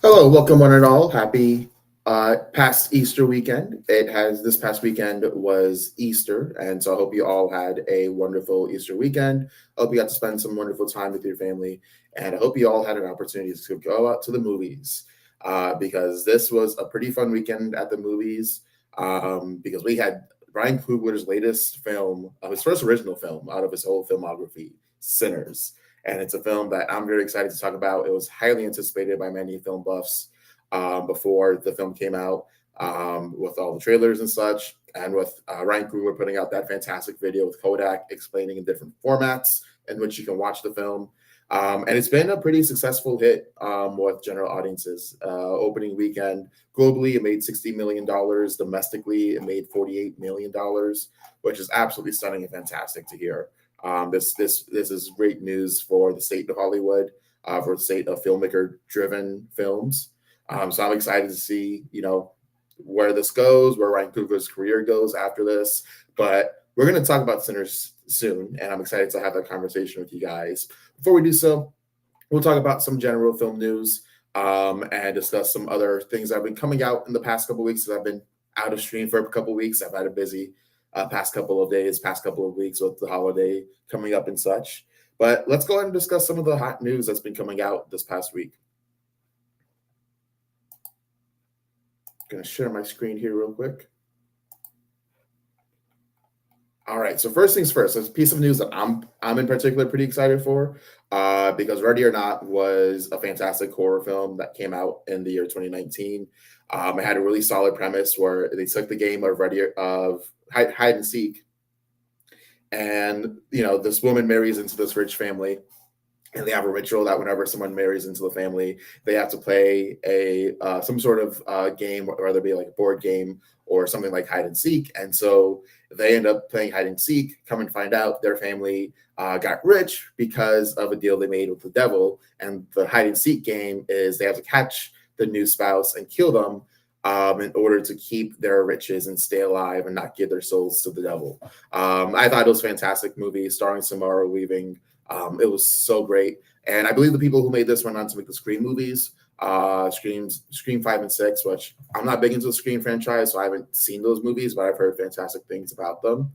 Hello, welcome one and all. Happy past Easter weekend. This past weekend was Easter, and so I hope you all had a wonderful Easter weekend. I hope you got to spend some wonderful time with your family, and I hope you all had an opportunity to go out to the movies because this was a pretty fun weekend at the movies. Because we had Ryan Coogler's latest film, his first original film out of his whole filmography, Sinners, and it's a film that I'm very excited to talk about. It was highly anticipated by many film buffs before the film came out, with all the trailers and such, and with Ryan Coogler putting out that fantastic video with Kodak explaining in different formats in which you can watch the film. And it's been a pretty successful hit with general audiences. Opening weekend, globally, it made $60 million. Domestically, it made $48 million, which is absolutely stunning and fantastic to hear. This is great news for the state of Hollywood, for the state of filmmaker-driven films. So I'm excited to see, where this goes, where Ryan Coogler's career goes after this. But we're going to talk about Sinners soon, and I'm excited to have that conversation with you guys. Before we do so, we'll talk about some general film news and discuss some other things that have been coming out in the past couple of weeks. I've been out of stream for a couple of weeks. I've had a busy past couple of days, past couple of weeks with the holiday coming up and such. But let's go ahead and discuss some of the hot news that's been coming out this past week. I'm going to share my screen here real quick. All right, so first things first, there's a piece of news that I'm in particular pretty excited for because Ready or Not was a fantastic horror film that came out in the year 2019. It had a really solid premise where they took the game of hide and seek, and this woman marries into this rich family, and they have a ritual that whenever someone marries into the family, they have to play some sort of game, whether it be like a board game or something like hide and seek. And so they end up playing hide and seek, come and find out their family got rich because of a deal they made with the devil. And the hide and seek game is they have to catch the new spouse and kill them in order to keep their riches and stay alive and not give their souls to the devil. I thought it was a fantastic movie starring Samara Weaving. It was so great. And I believe the people who made this went on to make the Scream movies, Scream 5 and 6, which I'm not big into the Scream franchise, so I haven't seen those movies, but I've heard fantastic things about them.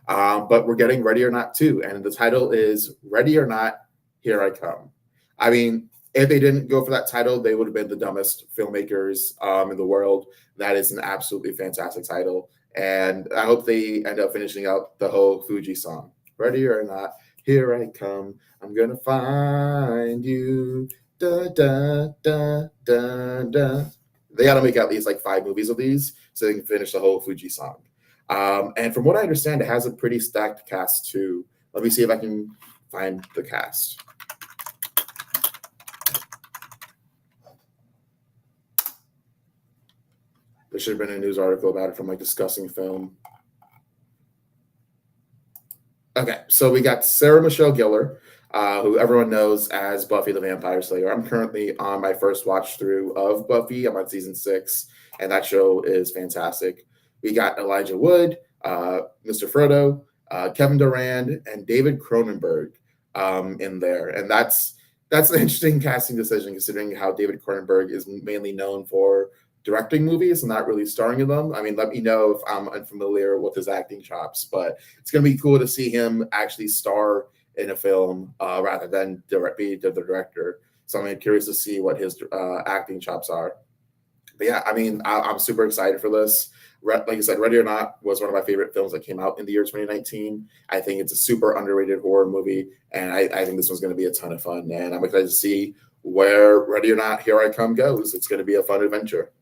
But we're getting Ready or Not 2, and the title is Ready or Not, Here I Come. I mean, if they didn't go for that title, they would have been the dumbest filmmakers in the world. That is an absolutely fantastic title. And I hope they end up finishing out the whole Fuji song. Ready or Not, Here I Come. I'm going to find you. Da, da, da, da, da. They got to make at least like 5 movies of these so they can finish the whole Fuji song. And from what I understand, it has a pretty stacked cast too. Let me see if I can find the cast. There should have been a news article about it from like Discussing Film. Okay, so we got Sarah Michelle Gellar, who everyone knows as Buffy the Vampire Slayer. I'm currently on my first watch through of Buffy. I'm on season 6, and that show is fantastic. We got Elijah Wood, Mr. Frodo, Kevin Durand, and David Cronenberg in there, and that's an interesting casting decision considering how David Cronenberg is mainly known for directing movies and not really starring in them. I mean, let me know if I'm unfamiliar with his acting chops, but it's going to be cool to see him actually star in a film rather than be the director. So I'm curious to see what his acting chops are. But yeah, I mean, I'm super excited for this. Like I said, Ready or Not was one of my favorite films that came out in the year 2019. I think it's a super underrated horror movie, and I think this one's going to be a ton of fun. And I'm excited to see where Ready or Not, Here I Come goes. It's going to be a fun adventure.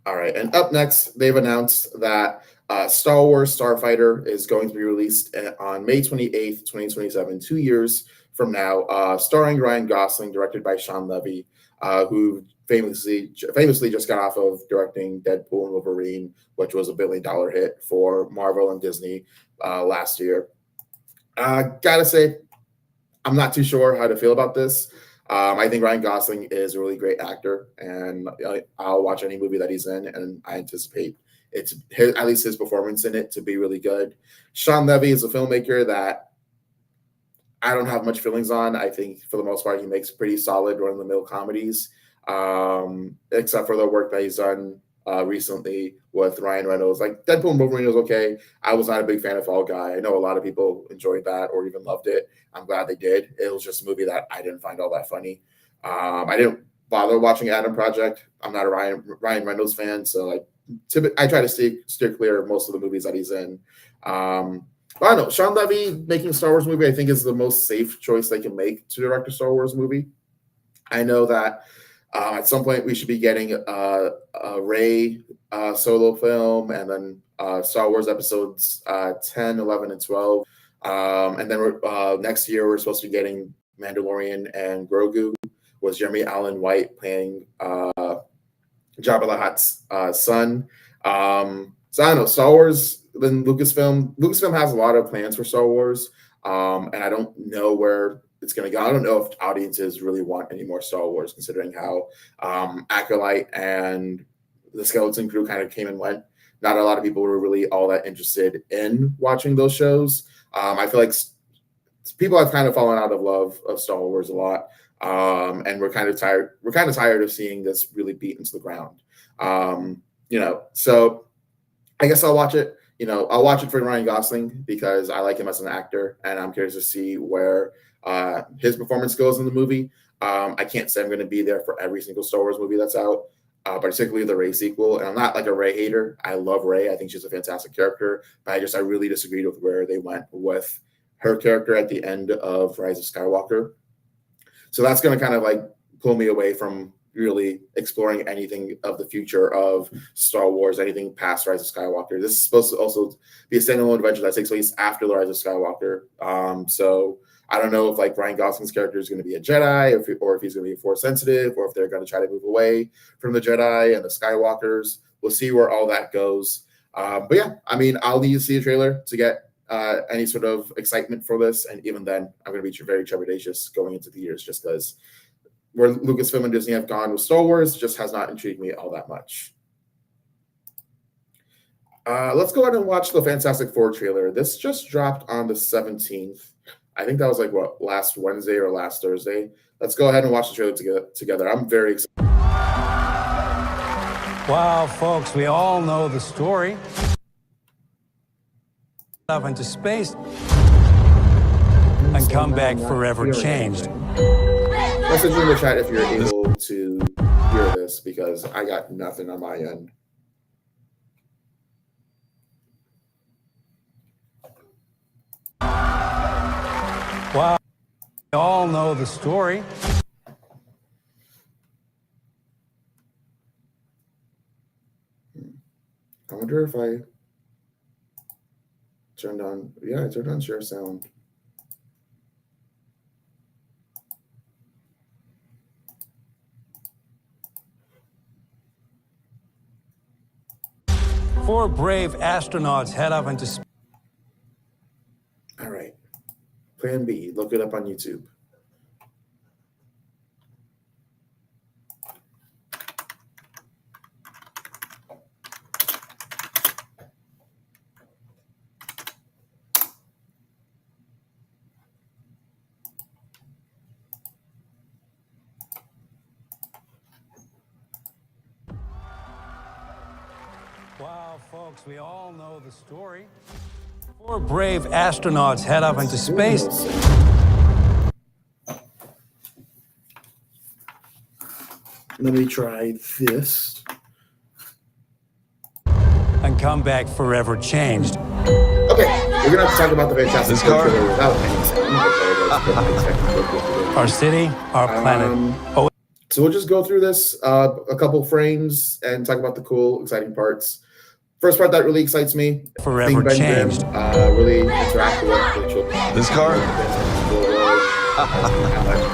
All right, and up next, they've announced that Star Wars Starfighter is going to be released on May 28th, 2027, 2 years from now, starring Ryan Gosling, directed by Sean Levy, who famously just got off of directing Deadpool and Wolverine, which was a $1 billion hit for Marvel and Disney last year. Gotta say, I'm not too sure how to feel about this. I think Ryan Gosling is a really great actor, and I'll watch any movie that he's in, and I anticipate at least his performance in it to be really good. Sean Levy is a filmmaker that I don't have much feelings on. I think for the most part, he makes pretty solid run of the mill comedies, except for the work that he's done recently with Ryan Reynolds. Like Deadpool and Wolverine was okay. I was not a big fan of Fall Guy. I know a lot of people enjoyed that or even loved it. I'm glad they did. It was just a movie that I didn't find all that funny. I didn't bother watching Adam Project. I'm not a Ryan Reynolds fan, so like I try to steer clear of most of the movies that he's in. But I don't know. Sean Levy making a Star Wars movie, I think, is the most safe choice they can make to direct a Star Wars movie. I know that at some point we should be getting a Rey solo film, and then Star Wars episodes 10, 11, and 12. And then next year we're supposed to be getting Mandalorian and Grogu, was Jeremy Allen White playing Jabba the Hutt's son. So I don't know. Star Wars, then Lucasfilm has a lot of plans for Star Wars, and I don't know where it's going to go. I don't know if audiences really want any more Star Wars, considering how Acolyte and the Skeleton Crew kind of came and went. Not a lot of people were really all that interested in watching those shows. I feel like people have kind of fallen out of love of Star Wars a lot, and we're kind of tired. We're kind of tired of seeing this really beat into the ground. So I guess I'll watch it. I'll watch it for Ryan Gosling because I like him as an actor, and I'm curious to see where his performance goes in the movie. I can't say I'm going to be there for every single Star Wars movie that's out, particularly the Rey sequel. And I'm not like a Rey hater. I love Rey. I think she's a fantastic character, but I really disagreed with where they went with her character at the end of Rise of Skywalker. So that's going to kind of like pull me away from really exploring anything of the future of Star Wars, anything past Rise of Skywalker. This is supposed to also be a standalone adventure that takes place after the Rise of Skywalker. So I don't know if like Ryan Gosling's character is going to be a Jedi, or if he's going to be Force sensitive, or if they're going to try to move away from the Jedi and the Skywalkers. We'll see where all that goes. But yeah, I mean, I'll need to see a trailer to get any sort of excitement for this. And even then, I'm going to be very trepidatious going into the years, just because where Lucasfilm and Disney have gone with Star Wars just has not intrigued me all that much. Let's go ahead and watch the Fantastic Four trailer. This just dropped on the 17th. I think that was like, last Wednesday or last Thursday. Let's go ahead and watch the trailer together. I'm very excited. Wow, folks, we all know the story. Up into space and come back forever changed. Message in the chat if you're able to hear this, because I got nothing on my end. Wow, we all know the story. I wonder if I turned on, I turned on share sound. Four brave astronauts head up into space. All right. Plan B. Look it up on YouTube. Wow, folks, we all know the story. Four brave astronauts head up into space. Let me try this. And come back forever changed. Okay, we're going to have to talk about the Fantastic Four trailer without any sound. Our city, our planet. So we'll just go through this a couple frames and talk about the cool, exciting parts. First part that really excites me, forever changed. Really interact with the children. This car?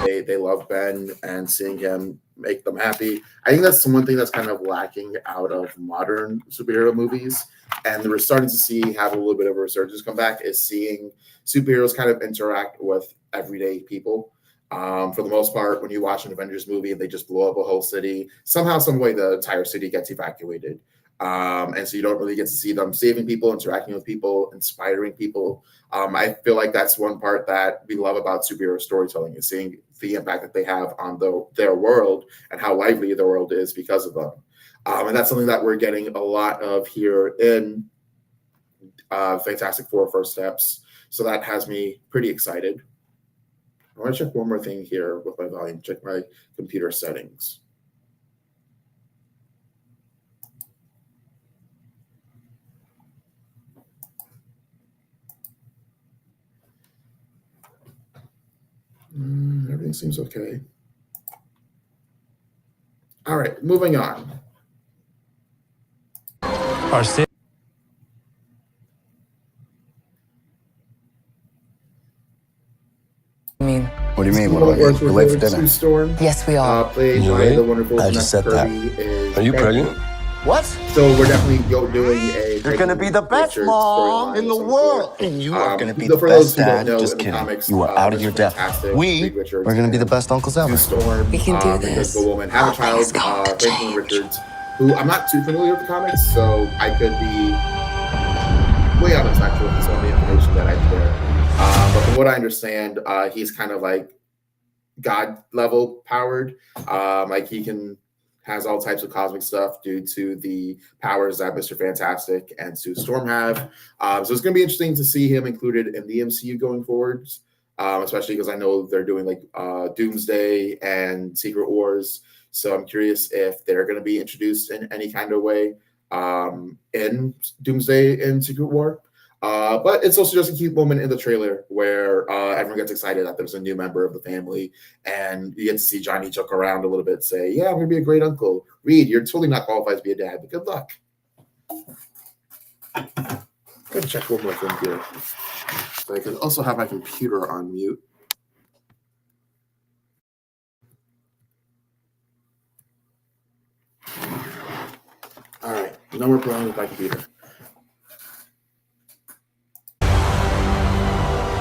They love Ben, and seeing him make them happy. I think that's one thing that's kind of lacking out of modern superhero movies, and we're starting to see have a little bit of a resurgence come back, is seeing superheroes kind of interact with everyday people. For the most part, when you watch an Avengers movie and they just blow up a whole city, somehow, some way, the entire city gets evacuated. And so you don't really get to see them saving people, interacting with people, inspiring people. I feel like that's one part that we love about superhero storytelling, is seeing the impact that they have on their world and how lively the world is because of them. And that's something that we're getting a lot of here in Fantastic Four First Steps. So that has me pretty excited. I want to check one more thing here with my volume, check my computer settings. Everything seems okay. All right, moving on. Our city. What do you mean? What about you? You're late for dinner. Storm, Yes, we are. played You by late? the wonderful I just Vanessa said that. Kirby is Are you pregnant. What? So we're definitely doing a. You're gonna be the best Richard mom storyline in the of some world. sort. And you are gonna be so the for those best who don't dad. know, Just in the kidding. comics, You are out of Mr. your depth. Fantastic, We Reed Richards, are gonna be the and best uncles ever. Sue Storm, We can do because this. the woman have a child, Nothing's going to Franklin change. Richards, who I'm not too familiar with the comics, so I could be way out of touch with some of the information that I share. But from what I understand, he's kind of like God level powered. Like he has all types of cosmic stuff due to the powers that Mr. Fantastic and Sue Storm have. So it's going to be interesting to see him included in the MCU going forwards, especially because I know they're doing like Doomsday and Secret Wars. So I'm curious if they're going to be introduced in any kind of way in Doomsday and Secret War. But it's also just a cute moment in the trailer where everyone gets excited that there's a new member of the family, and you get to see Johnny joke around a little bit, say, "Yeah, I'm gonna be a great uncle. Reed, you're totally not qualified to be a dad, but good luck." I'm gonna check one more thing here. So I can also have my computer on mute. All right, now we're playing with my computer.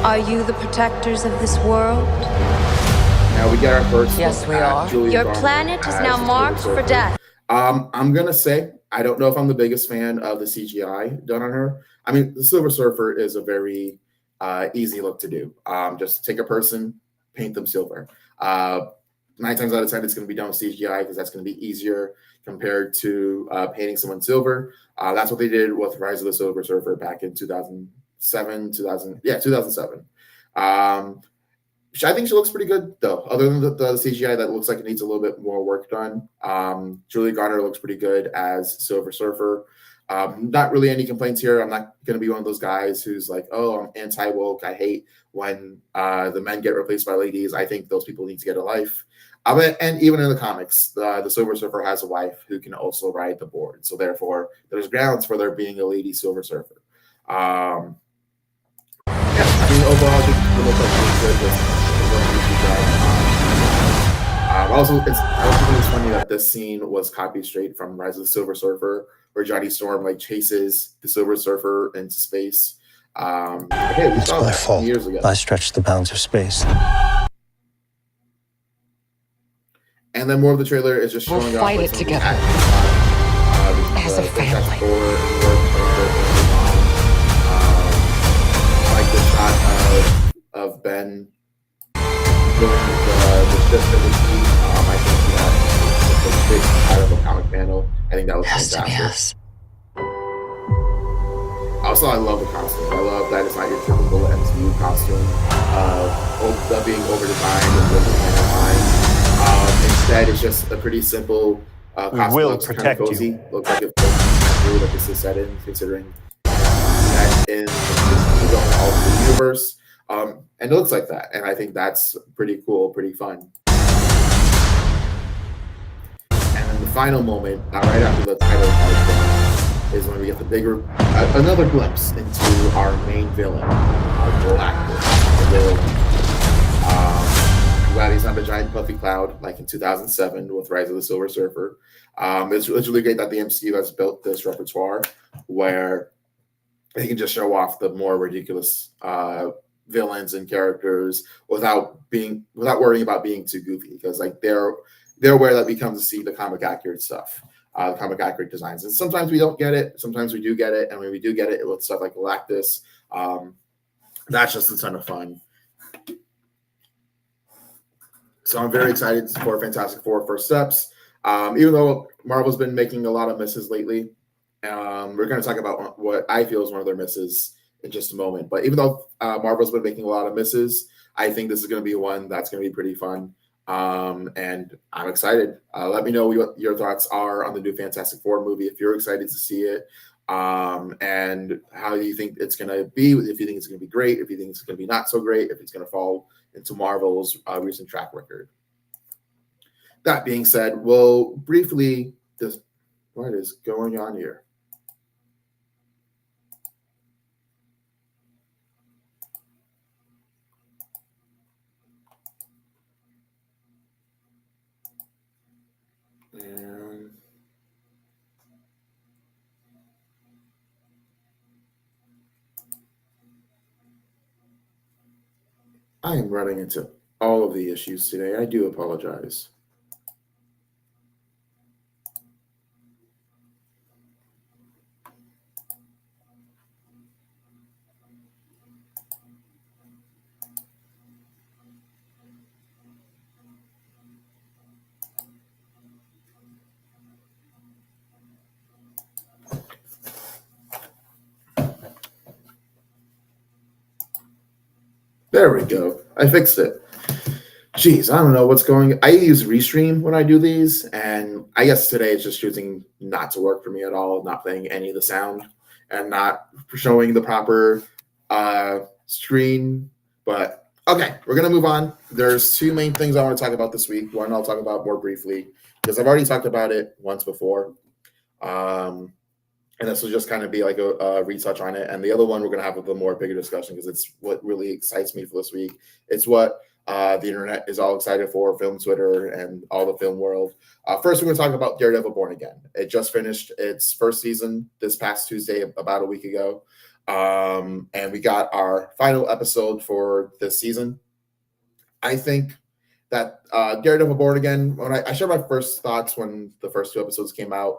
Are you the protectors of this world? Now we get our first. Yes, look we at are. Julia Your Garner planet is as now the marked Silver for Surfer. death. I'm gonna say I don't know if I'm the biggest fan of the CGI done on her. I mean, the Silver Surfer is a very easy look to do. Just take a person, paint them silver. 9 times out of 10, it's going to be done with CGI because that's going to be easier compared to painting someone silver. That's what they did with Rise of the Silver Surfer back in 2007. I think she looks pretty good, though. Other than the CGI that looks like it needs a little bit more work done. Julie Garner looks pretty good as Silver Surfer. Not really any complaints here. I'm not going to be one of those guys who's like, oh, I'm anti-woke. I hate when the men get replaced by ladies. I think those people need to get a life. And even in the comics, the Silver Surfer has a wife who can also ride the board. So therefore, there's grounds for there being a lady Silver Surfer. Yeah, I mean, overall, I think it looks like really good. I also think it's funny that this scene was copied straight from Rise of the Silver Surfer, where Johnny Storm like chases the Silver Surfer into space. Hey, we It's saw my that fault. years ago. I stretched the bounds of space. And then more of the trailer is just showing We'll off fight like, it some of the together. action. As a Fantastic family. Four and I like the shot of Ben doing the ship in the sea. I think that was a big out of a comic panel. I think that was Has to be fantastic. us. Also, I love the costume. I love that it's not your typical MCU costume of being over-designed and over-designed. Instead, it's just a pretty simple costume. will Looks kind of protect cozy. you. Looks like it fits the country that this is set in, considering that in the alternate universe. And it looks like that. And I think that's pretty cool, pretty fun. And then the final moment, right after the title card is when we get the another glimpse into our main villain, Galactus. Glad he's not a giant puffy cloud like in 2007 with Rise of the Silver Surfer. It's really great that the MCU has built this repertoire where they can just show off the more ridiculous villains and characters without worrying about being too goofy, because like they're aware that we come to see the comic accurate stuff. comic accurate designs. And sometimes we don't get it, sometimes we do get it, and when we do get it with stuff like Galactus, that's just a ton of fun. So I'm very excited for Fantastic Four First Steps. Even though Marvel's been making a lot of misses lately, we're going to talk about what I feel is one of their misses in just a moment. But even though Marvel's been making a lot of misses, I think this is going to be one that's going to be pretty fun. And I'm excited. Let me know what your thoughts are on the new Fantastic Four movie, if you're excited to see it, and how you think it's going to be, if you think it's going to be great, if you think it's going to be not so great, if it's going to fall into Marvel's recent track record. That being said, we'll briefly just, what is going on here? And I am running into all of the issues today. I do apologize. There we go. I fixed it. Jeez, I don't know what's going. I use Restream when I do these, and I guess today it's just choosing not to work for me at all, not playing any of the sound and not showing the proper screen. But okay, we're gonna move on. There's two main things I want to talk about this week. One I'll talk about more briefly because I've already talked about it once before. And this will just kind of be like a retouch on it. And the other one, we're going to have a more bigger discussion because it's what really excites me for this week. It's what the internet is all excited for, film Twitter and all the film world. First, we're going to talk about Daredevil Born Again. It just finished its first season this past Tuesday, about a week ago. And we got our final episode for this season. I think that Daredevil Born Again, when I shared my first thoughts when the first two episodes came out,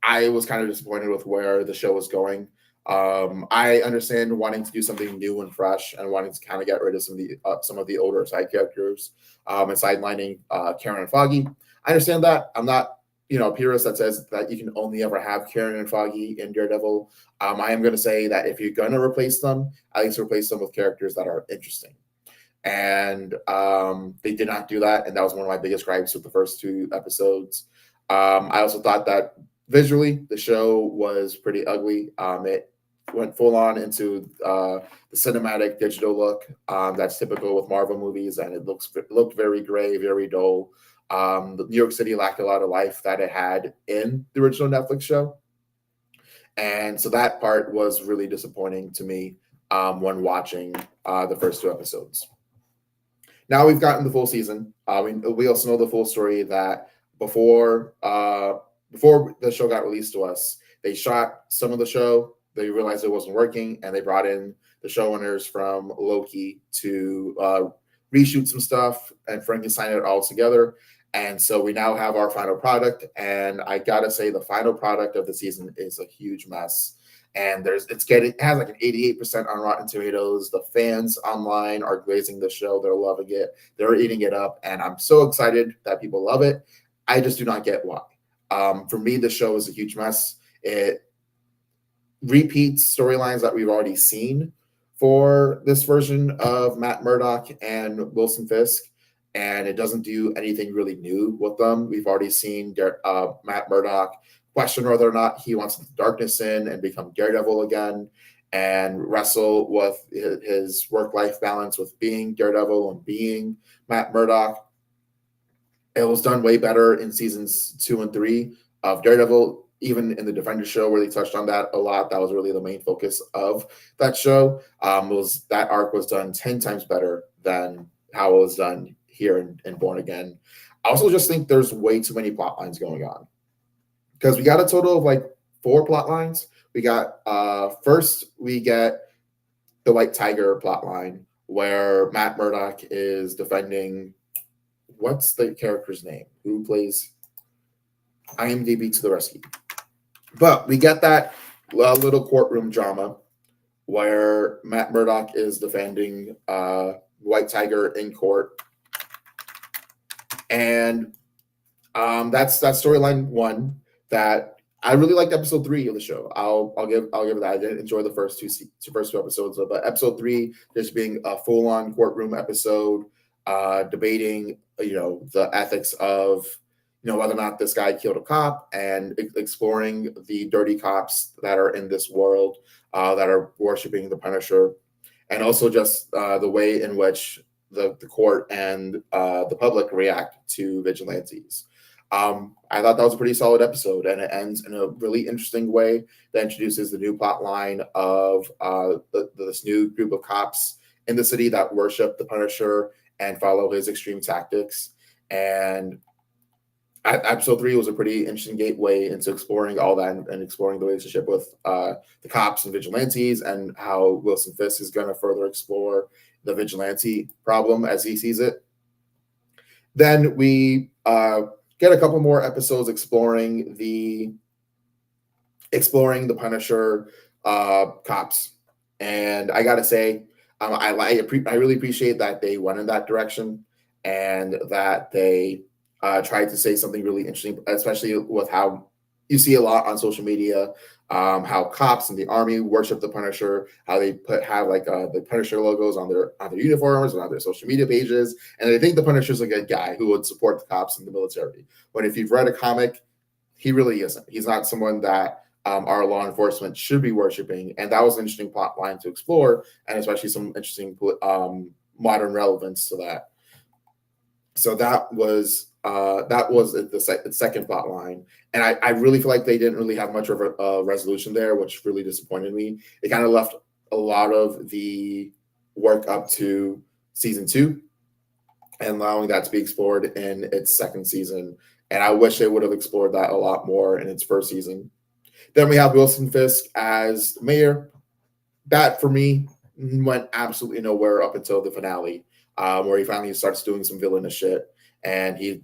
I was kind of disappointed with where the show was going. I understand wanting to do something new and fresh and wanting to kind of get rid of some of the older side characters and sidelining Karen and Foggy. I understand that. I'm not, a purist that says that you can only ever have Karen and Foggy in Daredevil. I am going to say that if you're going to replace them, at least replace them with characters that are interesting. And they did not do that, and that was one of my biggest gripes with the first two episodes. I also thought that visually, the show was pretty ugly. It went full on into the cinematic digital look that's typical with Marvel movies, and it looked very gray, very dull. New York City lacked a lot of life that it had in the original Netflix show, and so that part was really disappointing to me when watching the first two episodes. Now we've gotten the full season. We also know the full story that before the show got released to us, they shot some of the show. They realized it wasn't working, and they brought in the showrunners from Loki to reshoot some stuff and Frankenstein it all together. And so we now have our final product. And I gotta say, the final product of the season is a huge mess. And it has like an 88% on Rotten Tomatoes. The fans online are glazing the show. They're loving it. They're eating it up. And I'm so excited that people love it. I just do not get why. For me, the show is a huge mess. It repeats storylines that we've already seen for this version of Matt Murdock and Wilson Fisk, and it doesn't do anything really new with them. We've already seen Matt Murdock question whether or not he wants the darkness in and become Daredevil again, and wrestle with his work-life balance with being Daredevil and being Matt Murdock. It was done way better in seasons 2 and 3 of Daredevil, even in the Defender show where they touched on that a lot. That was really the main focus of that show. That arc was done 10 times better than how it was done here in Born Again. I also just think there's way too many plot lines going on, because we got a total of like 4 plot lines. We got first we get the White Tiger plot line where Matt Murdock is defending, what's the character's name? Who plays? IMDb to the rescue. But we get that little courtroom drama where Matt Murdock is defending White Tiger in court, and that's storyline one. That I really liked episode 3 of the show. I'll give it that. I didn't enjoy the first two episodes, but episode 3 just being a full on courtroom episode, debating the ethics of whether or not this guy killed a cop, and exploring the dirty cops that are in this world, that are worshiping the Punisher, and also just the way in which the court and the public react to vigilantes. I thought that was a pretty solid episode, and it ends in a really interesting way that introduces the new plot line of this new group of cops in the city that worship the Punisher and follow his extreme tactics. And episode 3 was a pretty interesting gateway into exploring all that, and exploring the relationship with the cops and vigilantes, and how Wilson Fisk is going to further explore the vigilante problem as he sees it. Then we get a couple more episodes exploring the Punisher cops, and I gotta say, I really appreciate that they went in that direction, and that they tried to say something really interesting, especially with how you see a lot on social media, how cops and the army worship the Punisher, how they have the Punisher logos on their uniforms and on their social media pages, and they think the Punisher's a good guy who would support the cops and the military. But if you've read a comic, he really isn't. He's not someone that our law enforcement should be worshiping, and that was an interesting plot line to explore, and especially some interesting modern relevance to that. So that was the second plot line, and I really feel like they didn't really have much of a resolution there, which really disappointed me. It kind of left a lot of the work up to season 2, and allowing that to be explored in its second season. And I wish they would have explored that a lot more in its first season. Then we have Wilson Fisk as mayor. That for me went absolutely nowhere up until the finale, where he finally starts doing some villainous shit. And he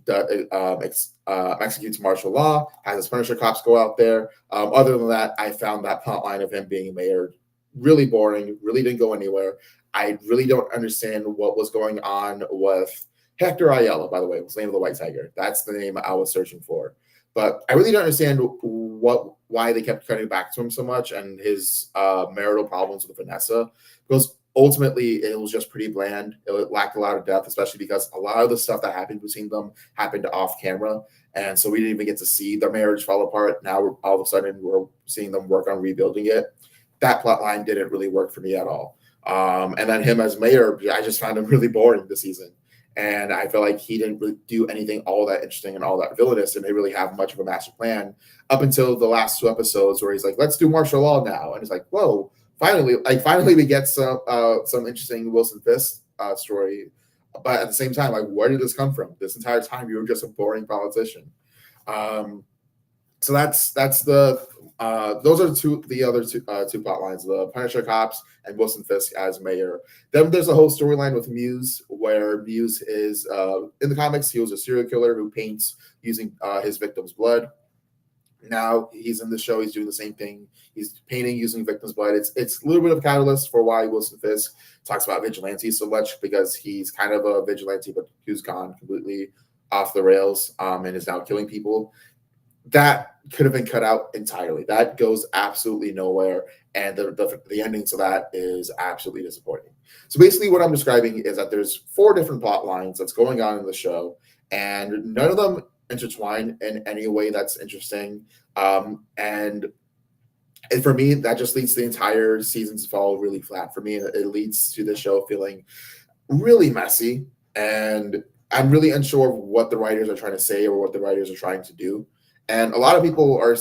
executes martial law, has his Punisher cops go out there. Other than that, I found that plot line of him being mayor really boring, really didn't go anywhere. I really don't understand what was going on with Hector Ayala, by the way, was the name of the White Tiger. That's the name I was searching for. But I really don't understand why they kept cutting back to him so much, and his marital problems with Vanessa, because ultimately it was just pretty bland. It lacked a lot of depth, especially because a lot of the stuff that happened between them happened off camera, and so we didn't even get to see their marriage fall apart. Now all of a sudden we're seeing them work on rebuilding it. That plot line didn't really work for me at all. And then him as mayor, I just found him really boring this season. And I feel like he didn't really do anything all that interesting and all that villainous, and they really have much of a master plan up until the last 2 episodes where he's like, let's do martial law now. And it's like, whoa, finally we get some interesting Wilson Fisk story. But at the same time, like, where did this come from? This entire time you were just a boring politician. So that's those are the other two plot lines: the Punisher cops and Wilson Fisk as mayor. Then there's a whole storyline with Muse, where Muse is in the comics, he was a serial killer who paints using his victim's blood. Now he's in the show, he's doing the same thing. He's painting using victim's blood. It's a little bit of a catalyst for why Wilson Fisk talks about vigilantes so much, because he's kind of a vigilante, but who's gone completely off the rails and is now killing people. That could have been cut out entirely. That goes absolutely nowhere, and the ending to that is absolutely disappointing. So basically what I'm describing is that there's 4 different plot lines that's going on in the show, and none of them intertwine in any way that's interesting. And for me, that just leads the entire season to fall really flat for me. It leads to the show feeling really messy, and I'm really unsure of what the writers are trying to say or what the writers are trying to do. And a lot of people who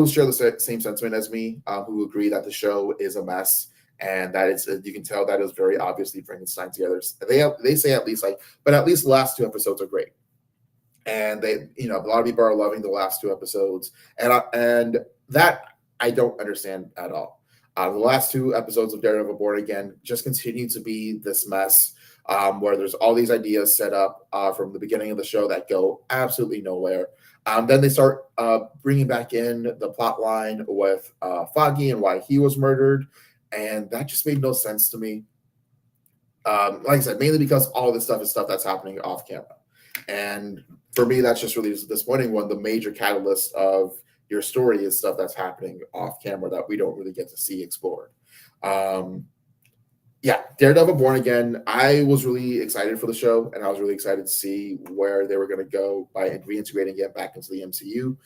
share the same sentiment as me, who agree that the show is a mess, and that you can tell that is very obviously Frankenstein together. They say at least but at least the last 2 episodes are great. And a lot of people are loving the last 2 episodes, and that I don't understand at all. The last 2 episodes of Daredevil Born Again just continue to be this mess. where there's all these ideas set up from the beginning of the show that go absolutely nowhere. Then they start bringing back in the plot line with Foggy and why he was murdered, and that just made no sense to me. Like I said, mainly because all this stuff is stuff that's happening off camera. And for me, that's just really disappointing when the major catalyst of your story is stuff that's happening off camera that we don't really get to see explored. Yeah, Daredevil Born Again, I was really excited for the show, and I was really excited to see where they were going to go by reintegrating it back into the MCU.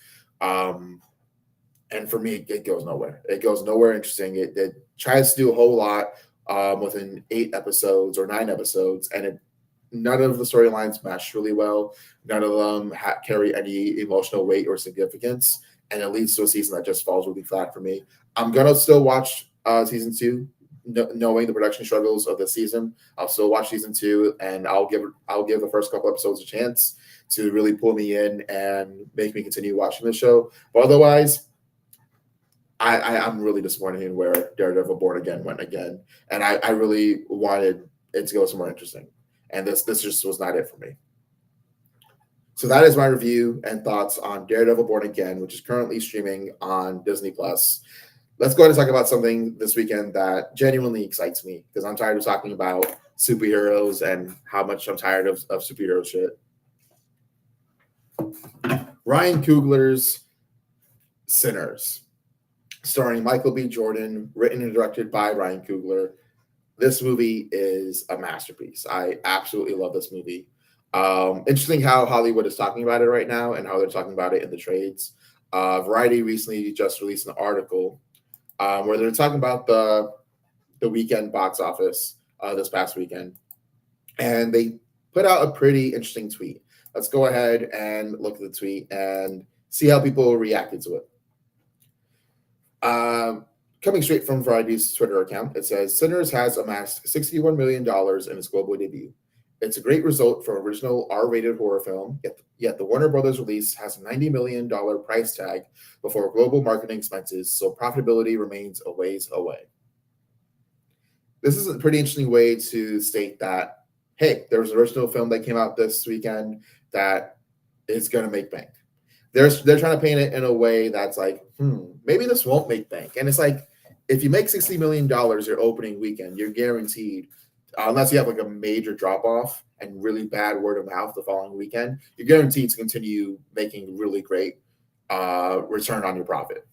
And for me, it goes nowhere. It goes nowhere interesting. It tries to do a whole lot within 8 episodes or 9 episodes, and none of the storylines mesh really well. None of them carry any emotional weight or significance, and it leads to a season that just falls really flat for me. I'm gonna still watch season 2, knowing the production struggles of the season. I'll still watch season 2, and I'll give the first couple episodes a chance to really pull me in and make me continue watching the show. But otherwise, I'm really disappointed in where Daredevil Born Again went again, and I really wanted it to go somewhere interesting, and this just was not it for me. So that is my review and thoughts on Daredevil Born Again, which is currently streaming on Disney Plus. Let's go ahead and talk about something this weekend that genuinely excites me, because I'm tired of talking about superheroes and how much I'm tired of superhero shit. Ryan Coogler's Sinners, starring Michael B. Jordan, written and directed by Ryan Coogler. This movie is a masterpiece. I absolutely love this movie. Interesting how Hollywood is talking about it right now and how they're talking about it in the trades. Variety recently just released an article where they're talking about the weekend box office this past weekend. And they put out a pretty interesting tweet. Let's go ahead and look at the tweet and see how people reacted to it. Coming straight from Variety's Twitter account, it says, Sinners has amassed $61 million in its global debut. It's a great result for an original R-rated horror film, yet the Warner Brothers release has a $90 million price tag before global marketing expenses, so profitability remains a ways away. This is a pretty interesting way to state that, hey, there was an original film that came out this weekend that is going to make bank. They're trying to paint it in a way that's like, maybe this won't make bank. And it's like, if you make $60 million your opening weekend, you're guaranteed, unless you have like a major drop off and really bad word of mouth the following weekend, you're guaranteed to continue making really great return on your profit.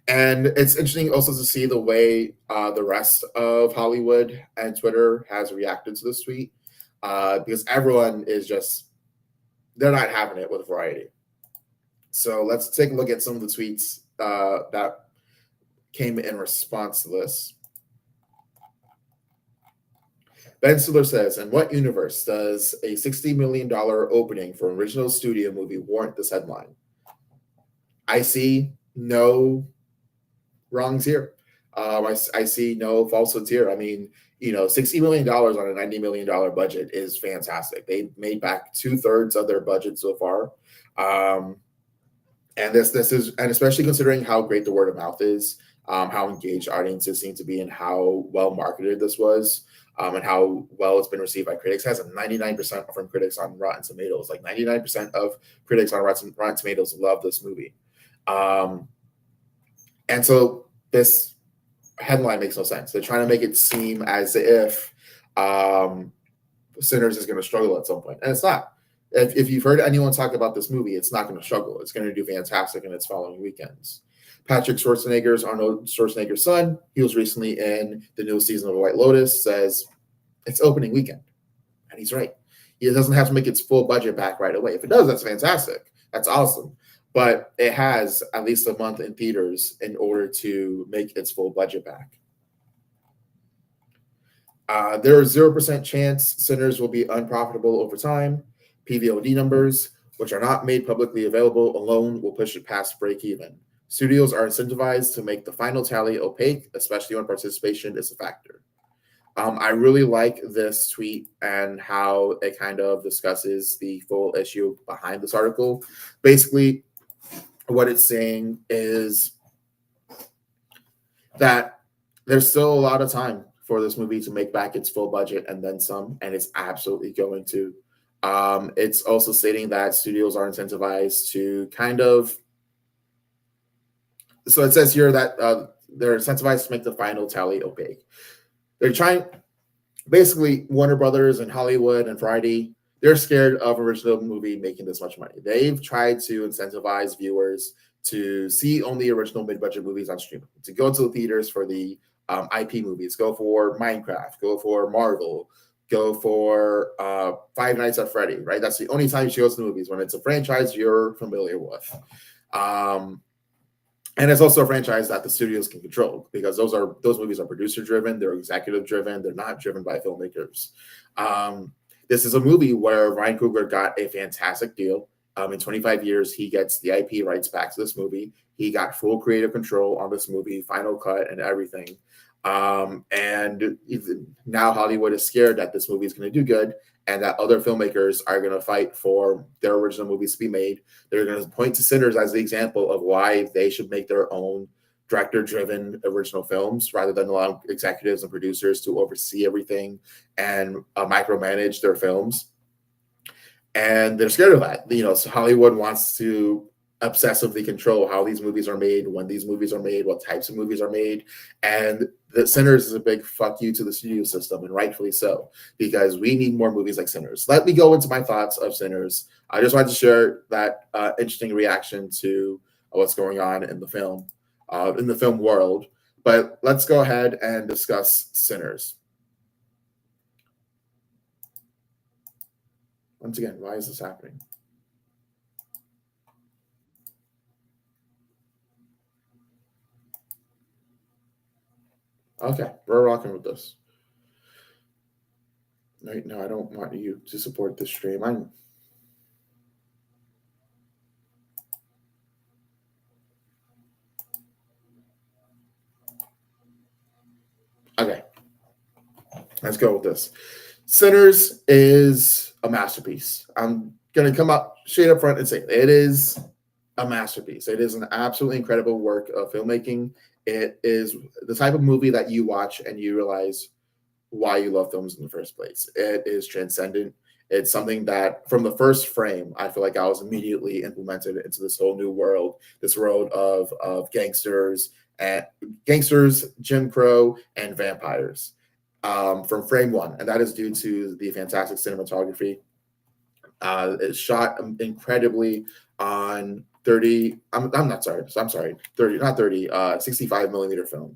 And it's interesting also to see the way the rest of Hollywood and Twitter has reacted to this tweet, because everyone is just, they're not having it with Variety. So let's take a look at some of the tweets that came in response to this. Ben Stiller says, in what universe does a $60 million opening for an original studio movie warrant this headline? I see no wrongs here. I see no falsehoods here. I mean, $60 million on a $90 million budget is fantastic. They made back 2/3 of their budget so far. And this is, and especially considering how great the word of mouth is, how engaged audiences seem to be, and how well marketed this was, and how well it's been received by critics. It has a 99% from critics on Rotten Tomatoes. Like 99% of critics on Rotten Tomatoes love this movie. And so this headline makes no sense. They're trying to make it seem as if Sinners is going to struggle at some point, and it's not. If you've heard anyone talk about this movie, it's not going to struggle. It's going to do fantastic in its following weekends. Patrick Schwarzenegger's Arnold Schwarzenegger's son, he was recently in the newest season of White Lotus, says it's opening weekend. And he's right. It doesn't have to make its full budget back right away. If it does, that's fantastic. That's awesome. But it has at least a month in theaters in order to make its full budget back. There is 0% chance Sinners will be unprofitable over time. PVOD numbers, which are not made publicly available, alone will push it past break even. Studios are incentivized to make the final tally opaque, especially when participation is a factor. I really like this tweet and how it kind of discusses the full issue behind this article. Basically, what it's saying is that there's still a lot of time for this movie to make back its full budget and then some, and it's absolutely going to. It's also stating that studios are incentivized to kind of. So it says here that they're incentivized to make the final tally opaque. They're trying, basically, Warner Brothers and Hollywood and Variety, they're scared of original movie making this much money. They've tried to incentivize viewers to see only original mid-budget movies on streaming, to go to the theaters for the IP movies, go for Minecraft, go for Marvel, go for Five Nights at Freddy, right? That's the only time she goes to the movies, when it's a franchise you're familiar with. And it's also a franchise that the studios can control, because those movies are producer driven, they're executive driven, they're not driven by filmmakers. This is a movie where Ryan Coogler got a fantastic deal. In 25 years, he gets the IP rights back to this movie. He got full creative control on this movie, final cut and everything. And now Hollywood is scared that this movie is going to do good, and that other filmmakers are going to fight for their original movies to be made. They're going to point to Sinners as the example of why they should make their own director-driven original films, rather than allow executives and producers to oversee everything and micromanage their films. And they're scared of that. So Hollywood wants to obsessively control how these movies are made, when these movies are made, what types of movies are made. And the Sinners is a big fuck you to the studio system, and rightfully so, because we need more movies like Sinners. Let me go into my thoughts of Sinners. I just wanted to share that interesting reaction to what's going on in the film world. But let's go ahead and discuss Sinners. Once again, why is this happening? Okay, we're rocking with this. No, I don't want you to support this stream. Okay, let's go with this. Sinners is a masterpiece. I'm going to come up straight up front and say it is a masterpiece. It is an absolutely incredible work of filmmaking. It is the type of movie that you watch and you realize why you love films in the first place. It is transcendent. It's something that from the first frame, I feel like I was immediately implemented into this whole new world, this world of gangsters, Jim Crow, and vampires from frame one. And that is due to the fantastic cinematography. It's shot incredibly on 30, I'm sorry, 30, not 30, 65 millimeter film.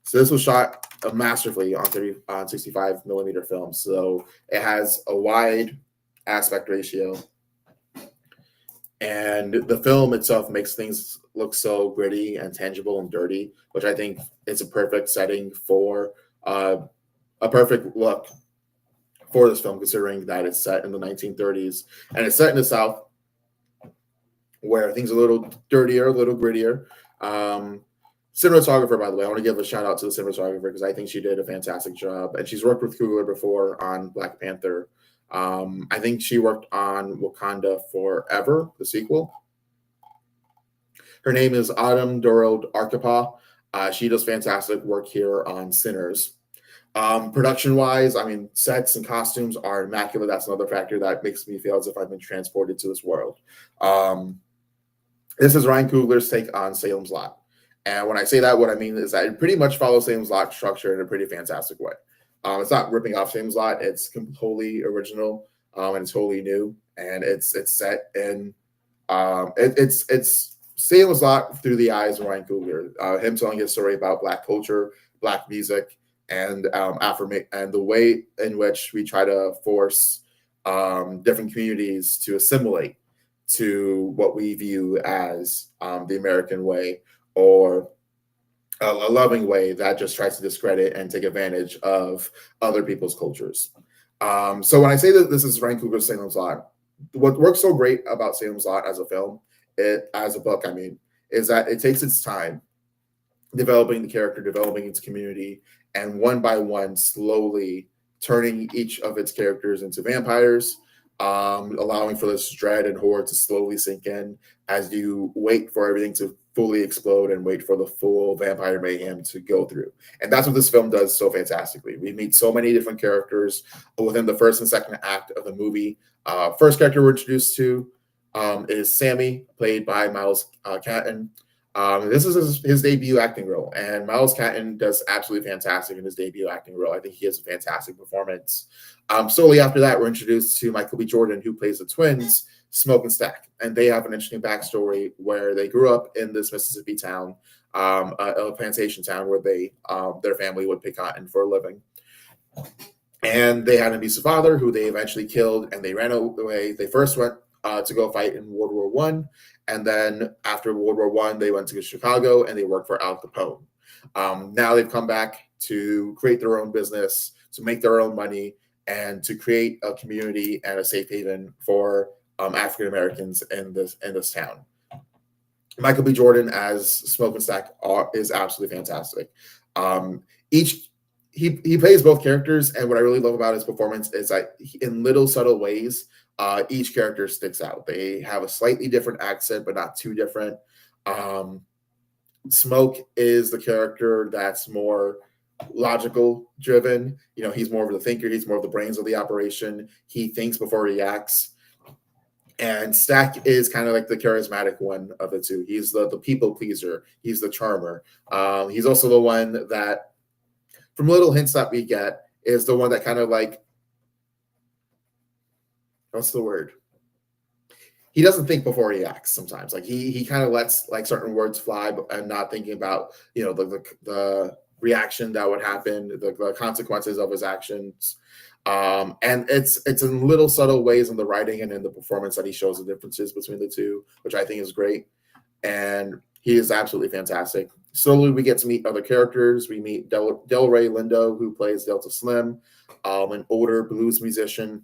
So this was shot masterfully on 65 millimeter film. So it has a wide aspect ratio, and the film itself makes things look so gritty and tangible and dirty, which I think is a perfect setting for a perfect look for this film, considering that it's set in the 1930s and it's set in the South, where things are a little dirtier, a little grittier. Cinematographer, by the way, I want to give a shout out to the cinematographer because I think she did a fantastic job, and she's worked with Coogler before on Black Panther. I think she worked on Wakanda Forever, the sequel. Her name is Autumn Dorald Arkapaw. She does fantastic work here on Sinners. Production-wise, I mean, sets and costumes are immaculate. That's another factor that makes me feel as if I've been transported to this world. This is Ryan Coogler's take on Salem's Lot. And when I say that, what I mean is that it pretty much follows Salem's Lot structure in a pretty fantastic way. It's not ripping off Salem's Lot. It's completely original, and it's wholly new. And it's set in it's Salem's Lot through the eyes of Ryan Coogler. Him telling his story about Black culture, Black music, and and the way in which we try to force different communities to assimilate to what we view as the American way, or a loving way that just tries to discredit and take advantage of other people's cultures. So when I say that this is Ryan Coogler's Salem's Lot, what works so great about Salem's Lot as a film, as a book, I mean, is that it takes its time developing the character, developing its community, and one by one, slowly turning each of its characters into vampires, allowing for this dread and horror to slowly sink in as you wait for everything to fully explode and wait for the full vampire mayhem to go through. And that's what this film does so fantastically. We meet so many different characters within the first and second act of the movie. First character we're introduced to is Sammy, played by Miles Catton. This is his debut acting role, and Miles Catton does absolutely fantastic in his debut acting role. I think he has a fantastic performance. Slowly after that, we're introduced to Michael B. Jordan, who plays the twins, Smoke and Stack, and they have an interesting backstory where they grew up in this Mississippi town, a plantation town where their family would pick cotton for a living. And they had an abusive father who they eventually killed, and they ran away. They first went to go fight in World War One, and then after World War One, they went to Chicago and they worked for Al Capone. Now they've come back to create their own business, to make their own money, and to create a community and a safe haven for African Americans in this town. Michael B. Jordan as Smoke and Stack is absolutely fantastic. He plays both characters, and what I really love about his performance is that in little subtle ways, each character sticks out. They have a slightly different accent, but not too different. Smoke is the character that's more logical driven. He's more of the thinker. He's more of the brains of the operation. He thinks before he acts. And Stack is kind of like the charismatic one of the two. He's the people pleaser. He's the charmer. He's also the one that, from little hints that we get, is the one that kind of like, what's the word? He doesn't think before he acts sometimes. Like he kind of lets like certain words fly and not thinking about, the reaction that would happen, the consequences of his actions. And it's in little subtle ways in the writing and in the performance that he shows the differences between the two, which I think is great. And he is absolutely fantastic. Slowly we get to meet other characters. We meet Delray Lindo, who plays Delta Slim, an older blues musician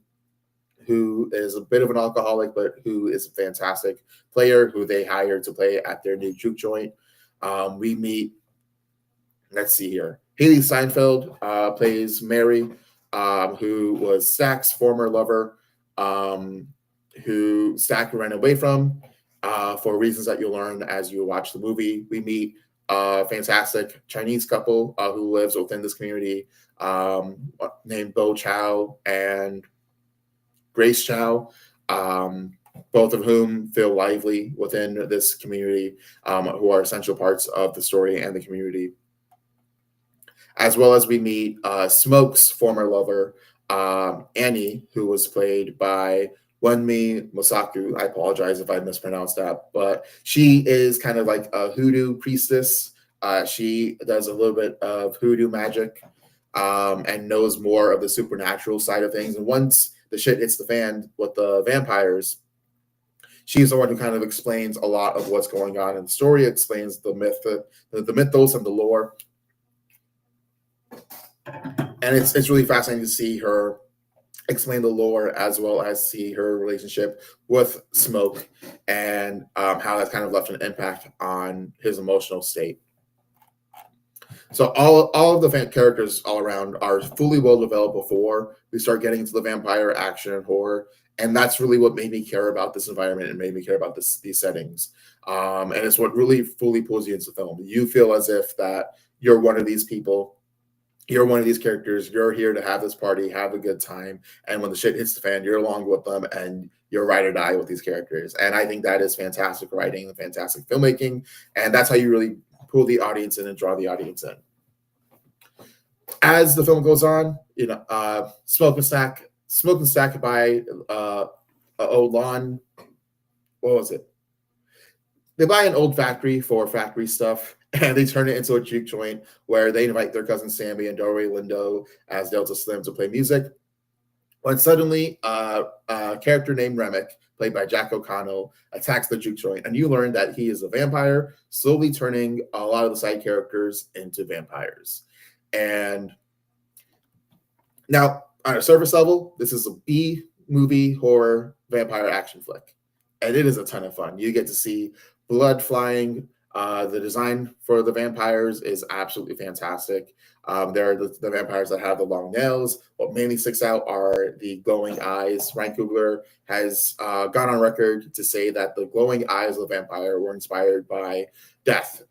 who is a bit of an alcoholic, but who is a fantastic player who they hired to play at their new juke joint. We meet, let's see here, Haley Steinfeld plays Mary, who was Stack's former lover, who Stack ran away from for reasons that you'll learn as you watch the movie. We meet a fantastic Chinese couple who lives within this community named Bo Chow and Grace Chow, both of whom feel lively within this community, who are essential parts of the story and the community. As well as we meet Smoke's former lover, Annie, who was played by Wenmi Mosaku. I apologize if I mispronounced that, but she is kind of like a hoodoo priestess. She does a little bit of hoodoo magic and knows more of the supernatural side of things. And once the shit hits the fan with the vampires, she's the one who kind of explains a lot of what's going on in the story, explains the mythos and the lore. And it's really fascinating to see her explain the lore as well as see her relationship with Smoke and how that's kind of left an impact on his emotional state. So all of the characters all around are fully well developed before we start getting into the vampire action and horror, and that's really what made me care about this environment and made me care about these settings. And it's what really fully pulls you into the film. You feel as if that you're one of these people, you're one of these characters, you're here to have this party, have a good time, and when the shit hits the fan, you're along with them and you're ride or die with these characters. And I think that is fantastic writing and fantastic filmmaking, and that's how you really pull the audience in and draw the audience in. As the film goes on, Smoke and Stack buy old lawn. What was it? They buy an old factory for factory stuff, and they turn it into a juke joint where they invite their cousin Sammy and Delray Lindo as Delta Slim to play music. When suddenly a character named Remick, played by Jack O'Connell, attacks the juke joint, and you learn that he is a vampire, slowly turning a lot of the side characters into vampires. And now, on a surface level, this is a B movie horror vampire action flick, and it is a ton of fun. You get to see blood flying, The design for the vampires is absolutely fantastic. There are the vampires that have the long nails. What mainly sticks out are the glowing eyes. Ryan Coogler has gone on record to say that the glowing eyes of the vampire were inspired by Death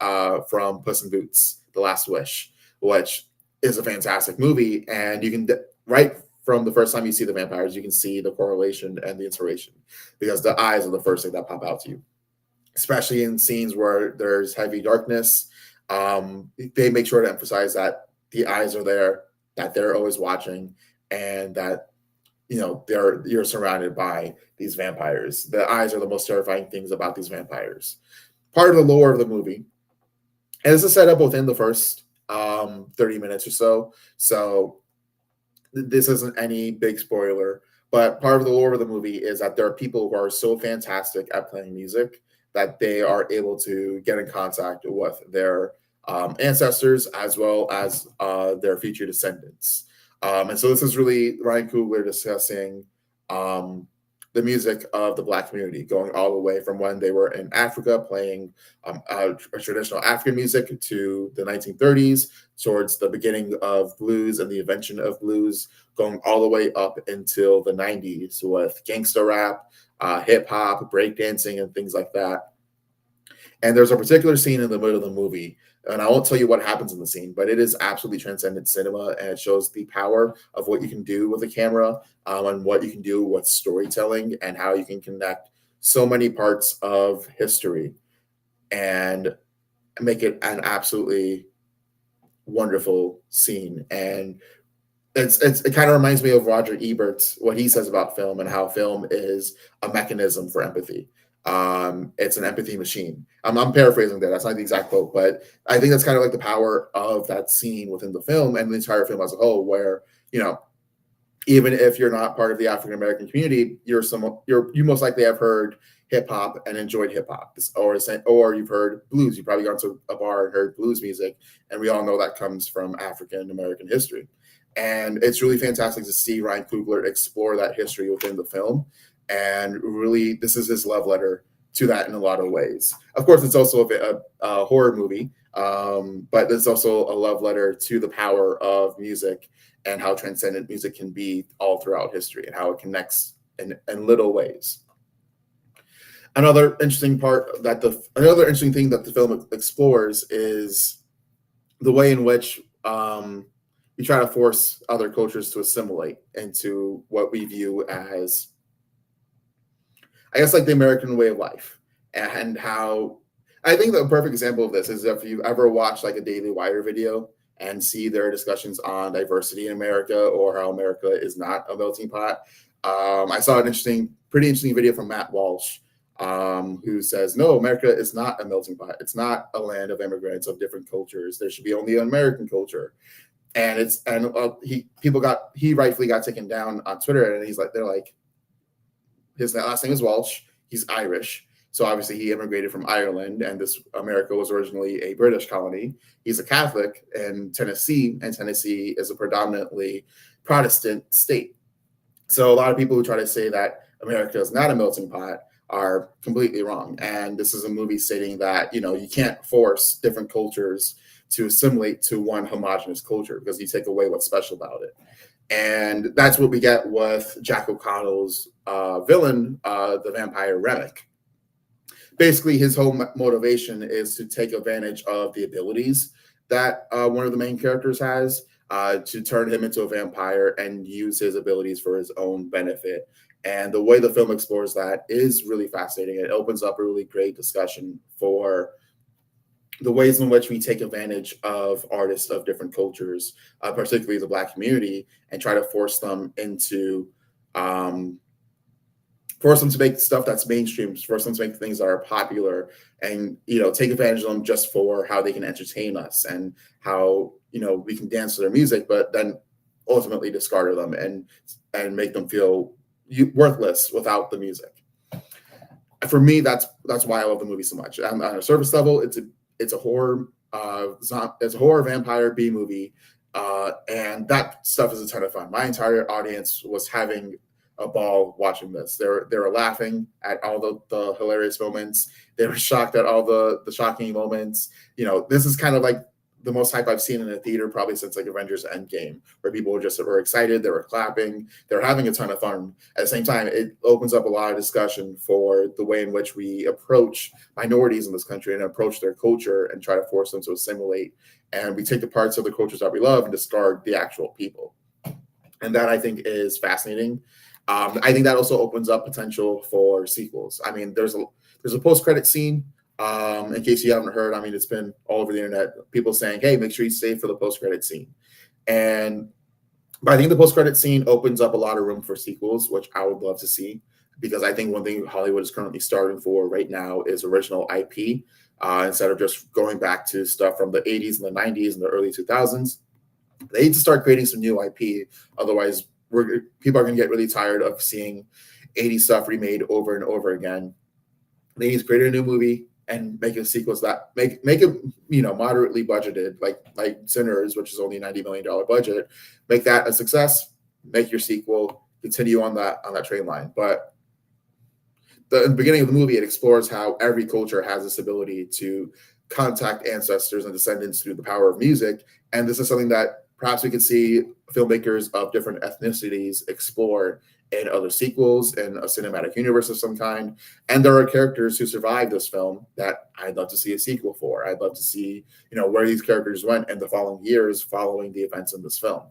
from Puss in Boots: The Last Wish, which is a fantastic movie. And you can, right from the first time you see the vampires, you can see the correlation and the inspiration because the eyes are the first thing that pop out to you, especially in scenes where there's heavy darkness. They make sure to emphasize that the eyes are there, that they're always watching, and that you're surrounded by these vampires. The eyes are the most terrifying things about these vampires. Part of the lore of the movie, and this is set up within the first 30 minutes or so. So this isn't any big spoiler, but part of the lore of the movie is that there are people who are so fantastic at playing music that they are able to get in contact with their ancestors as well as their future descendants. And so this is really Ryan Coogler discussing the music of the Black community, going all the way from when they were in Africa playing traditional African music to the 1930s, towards the beginning of blues and the invention of blues, going all the way up until the 90s with gangster rap, hip hop, breakdancing, and things like that. And there's a particular scene in the middle of the movie, and I won't tell you what happens in the scene, but it is absolutely transcendent cinema, and it shows the power of what you can do with a camera, and what you can do with storytelling, and how you can connect so many parts of history and make it an absolutely wonderful scene. And it kind of reminds me of Roger Ebert, what he says about film and how film is a mechanism for empathy. It's an empathy machine. I'm paraphrasing that. That's not the exact quote, but I think that's kind of like the power of that scene within the film and the entire film as a whole, where, even if you're not part of the African American community, you most likely have heard hip hop and enjoyed hip hop, or you've heard blues. You've probably gone to a bar and heard blues music, and we all know that comes from African American history. And it's really fantastic to see Ryan Coogler explore that history within the film. And really, this is his love letter to that in a lot of ways. Of course, it's also a horror movie, but it's also a love letter to the power of music and how transcendent music can be all throughout history and how it connects in little ways. Another interesting thing that the film explores is the way in which we try to force other cultures to assimilate into what we view as, I guess, like the American way of life. And how I think the perfect example of this is if you've ever watched like a Daily Wire video and see their discussions on diversity in America or how America is not a melting pot. I saw an pretty interesting video from Matt Walsh, who says, no, America is not a melting pot. It's not a land of immigrants of different cultures. There should be only an American culture. And he rightfully got taken down on Twitter, and they're like, his last name is Walsh. He's Irish. So obviously he immigrated from Ireland, and this America was originally a British colony. He's a Catholic in Tennessee, and Tennessee is a predominantly Protestant state. So a lot of people who try to say that America is not a melting pot are completely wrong. And this is a movie stating that, you can't force different cultures to assimilate to one homogenous culture because you take away what's special about it. And that's what we get with Jack O'Connell's villain, the vampire Remick. Basically, his whole motivation is to take advantage of the abilities that one of the main characters has, to turn him into a vampire and use his abilities for his own benefit. And the way the film explores that is really fascinating. It opens up a really great discussion for the ways in which we take advantage of artists of different cultures, particularly the Black community, and try to force them to make stuff that's mainstream, force them to make things that are popular, and take advantage of them just for how they can entertain us and how we can dance to their music, but then ultimately discard them and make them feel worthless without the music. For me, that's why I love the movie so much. On a surface level, it's a horror vampire B movie, and that stuff is a ton of fun. My entire audience was having a ball watching this. They were laughing at all the hilarious moments. They were shocked at all the shocking moments. This is kind of like the most hype I've seen in a theater probably since like Avengers Endgame, where people were excited, they were clapping, they were having a ton of fun. At the same time, it opens up a lot of discussion for the way in which we approach minorities in this country and approach their culture and try to force them to assimilate. And we take the parts of the cultures that we love and discard the actual people. And that I think is fascinating. I think that also opens up potential for sequels. I mean, there's a post-credit scene. In case you haven't heard, I mean, it's been all over the internet, people saying, hey, make sure you stay for the post-credit scene. But I think the post-credit scene opens up a lot of room for sequels, which I would love to see, because I think one thing Hollywood is currently starting for right now is original IP, instead of just going back to stuff from the 80s and the 90s and the early 2000s. They need to start creating some new IP. Otherwise, people are going to get really tired of seeing 80s stuff remade over and over again. They need to create a new movie and make a sequel that make it moderately budgeted, like Sinners, which is only a $90 million budget. Make that a success. Make your sequel. Continue on that train line. But in the beginning of the movie, it explores how every culture has this ability to contact ancestors and descendants through the power of music, and this is something that perhaps we could see filmmakers of different ethnicities explore in other sequels, in a cinematic universe of some kind. And there are characters who survived this film that I'd love to see a sequel for. I'd love to see, where these characters went in the following years following the events in this film.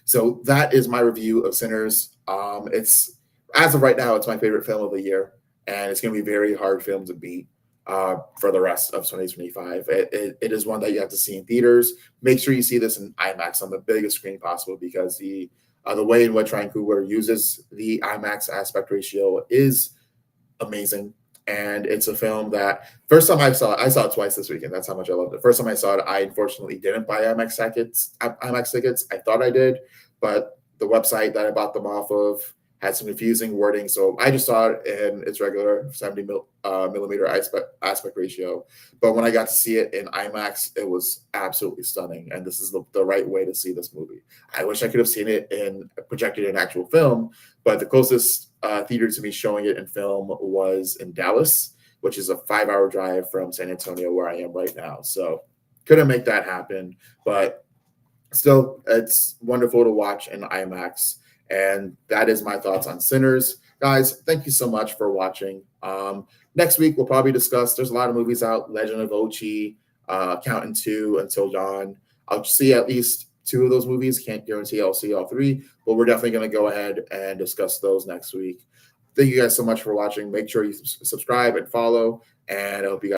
So that is my review of Sinners. It's, as of right now, it's my favorite film of the year, and it's going to be a very hard film to beat for the rest of 2025. It is one that you have to see in theaters. Make sure you see this in IMAX on the biggest screen possible, because the way in which Ryan Coogler uses the IMAX aspect ratio is amazing. And it's a film that first time I saw it twice this weekend. That's how much I loved it. First time I saw it, I unfortunately didn't buy IMAX tickets. I thought I did, but the website that I bought them off of had some confusing wording. So I just saw it in its regular 70 millimeter aspect ratio. But when I got to see it in IMAX, it was absolutely stunning. And this is the right way to see this movie. I wish I could have seen it projected in actual film, but the closest theater to me showing it in film was in Dallas, which is a 5-hour drive from San Antonio, where I am right now. So couldn't make that happen, but still, it's wonderful to watch in IMAX. And that is my thoughts on Sinners. Guys, thank you so much for watching. Next week, we'll probably discuss, there's a lot of movies out, Legend of Ochi, Counting 2, Until Dawn. I'll see at least 2 of those movies. Can't guarantee I'll see all 3, but we're definitely going to go ahead and discuss those next week. Thank you guys so much for watching. Make sure you subscribe and follow, and I hope you guys